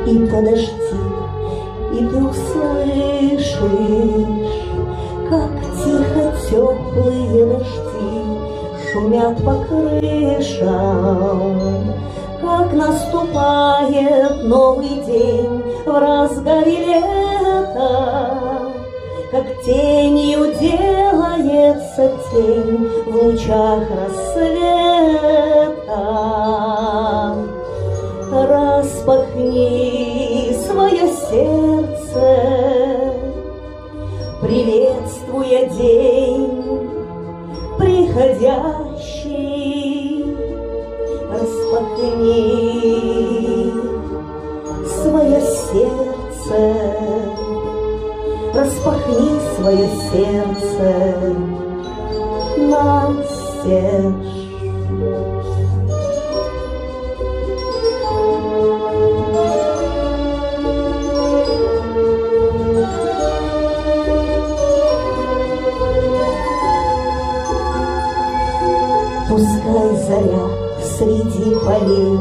и подожди, и ты услышишь, как тихо теплые дожди шумят по крышам, как наступает новый день в разгаре лета, как тенью делается тень в лучах рассвета. Распахни свое сердце, приветствуя день приходящий. Распахни свое сердце, распахни свое сердце настежь. Пускай заря среди полей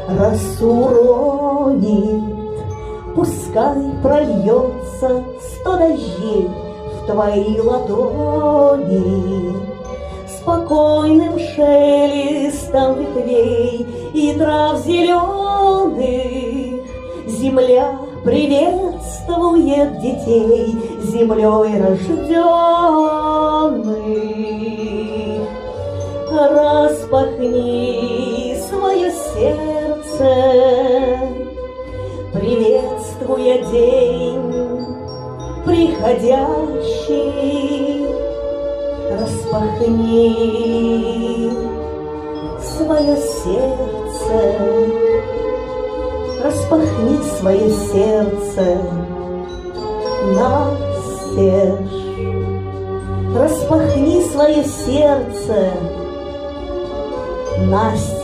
росу ронит, пускай прольется 100 дождей в твои ладони. Спокойным шелестом ветвей и трав зеленых земля приветствует детей, землей рожденных. Распахни свое сердце, приветствуя день приходящий. Распахни свое сердце, распахни свое сердце настежь. Распахни свое сердце настежь.